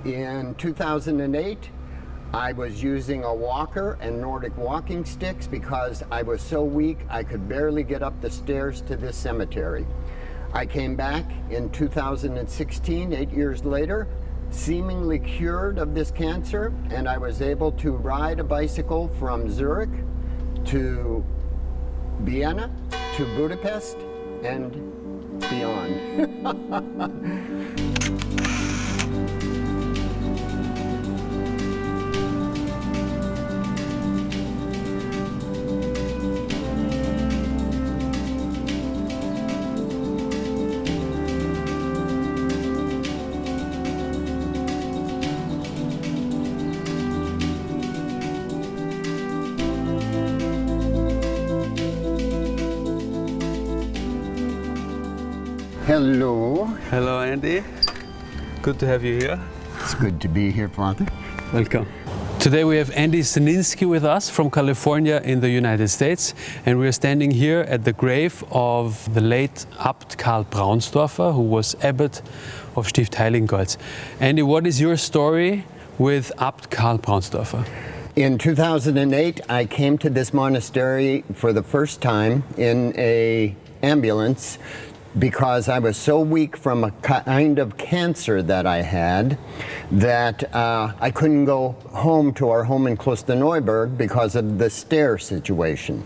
In 2008, I was using a walker and Nordic walking sticks because I was so weak I could barely get up the stairs to this cemetery. I came back in 2016, 8 years later, seemingly cured of this cancer, and I was able to ride a bicycle from Zurich to Vienna to Budapest and beyond. Hello. Hello, Andy. Good to have you here. It's good to be here, Father. Welcome. Today we have Andy Sninsky with us from California in the United States, and we are standing here at the grave of the late Abt Karl Braunstorfer, who was abbot of Stift Heiligenkreuz. Andy, what is your story with Abt Karl Braunstorfer? In 2008, I came to this monastery for the first time in an ambulance because I was so weak from a kind of cancer that I had that I couldn't go home to our home in Klosterneuburg because of the stair situation.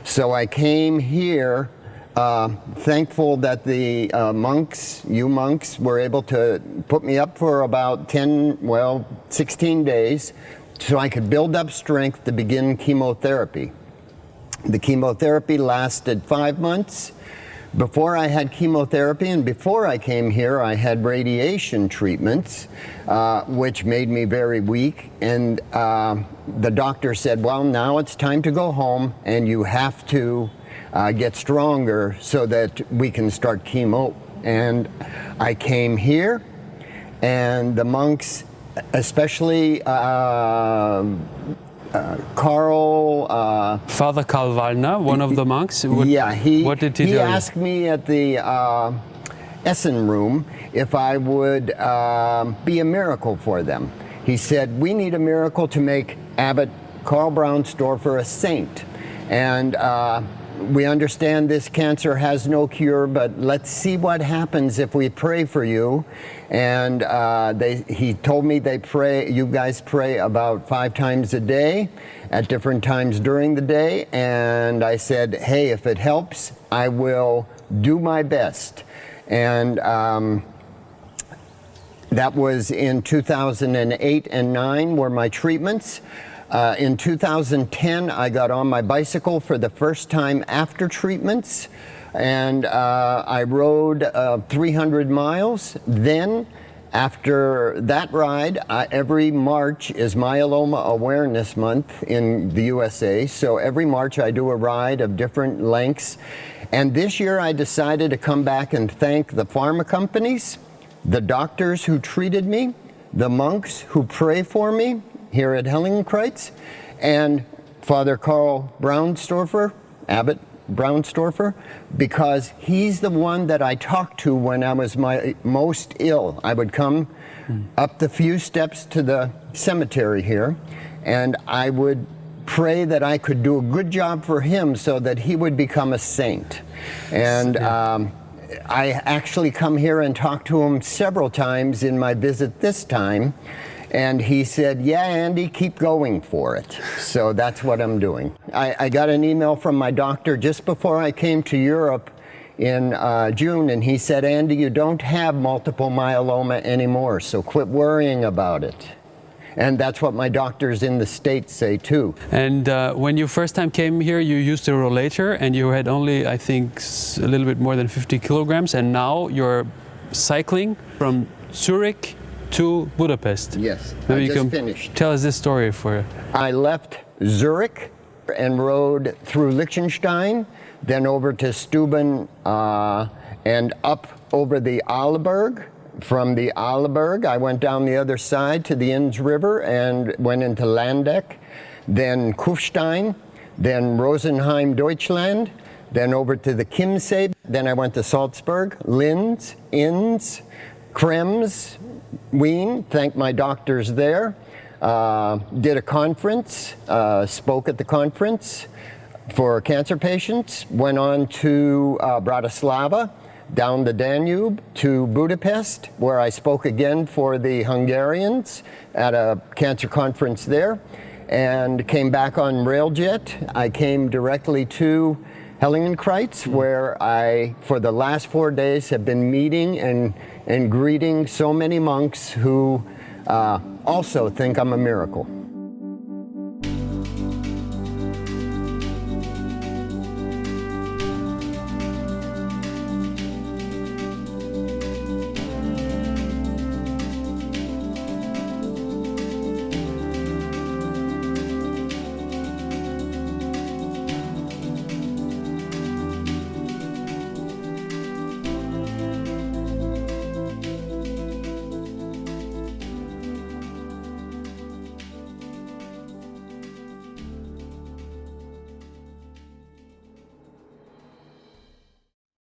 So I came here thankful that the monks, you monks, were able to put me up for about 16 days so I could build up strength to begin chemotherapy. The chemotherapy lasted 5 months. Before I had chemotherapy and before I came here, I had radiation treatments, which made me very weak. And the doctor said, well, now it's time to go home and you have to get stronger so that we can start chemo. And I came here, and the monks, especially Father Karl Wallner, one of the monks. What did he do? He asked me at the Essen room if I would be a miracle for them. He said, we need a miracle to make Abbot Karl Braunstorfer a saint. And we understand this cancer has no cure, but let's see what happens if we pray for you. And he told me you guys pray about 5 times a day at different times during the day. And I said, hey, if it helps, I will do my best. And that was in 2008 and 9 were my treatments. In 2010, I got on my bicycle for the first time after treatments, and I rode 300 miles. Then, after that ride, every March is Myeloma Awareness Month in the USA, so every March I do a ride of different lengths. And this year I decided to come back and thank the pharma companies, the doctors who treated me, the monks who pray for me here at Heiligenkreuz, and Father Karl Braunstorfer, Abbot Braunstorfer, because he's the one that I talked to when I was my most ill. I would come up the few steps to the cemetery here, and I would pray that I could do a good job for him so that he would become a saint. And I actually come here and talk to him several times in my visit this time. And he said, yeah, Andy, keep going for it. So that's what I'm doing. I got an email from my doctor just before I came to Europe in June, and he said, Andy, you don't have multiple myeloma anymore, so quit worrying about it. And that's what my doctors in the States say too. And when you first time came here, you used a rollator, and you had only, I think, a little bit more than 50 kilograms, and now you're cycling from Zurich to Budapest. Yes, Maybe I you just can finished. Tell us this story for you. I left Zurich and rode through Liechtenstein, then over to Stuben and up over the Arlberg. From the Arlberg, I went down the other side to the Inns River and went into Landeck, then Kufstein, then Rosenheim, Deutschland, then over to the Chiemsee. Then I went to Salzburg, Linz, Inns, Krems, Wien, thanked my doctors there, did a conference, spoke at the conference for cancer patients, went on to Bratislava, down the Danube to Budapest, where I spoke again for the Hungarians at a cancer conference there, and came back on railjet. I came directly to Heiligenkreuz, where I, for the last 4 days, have been meeting and greeting so many monks who also think I'm a miracle.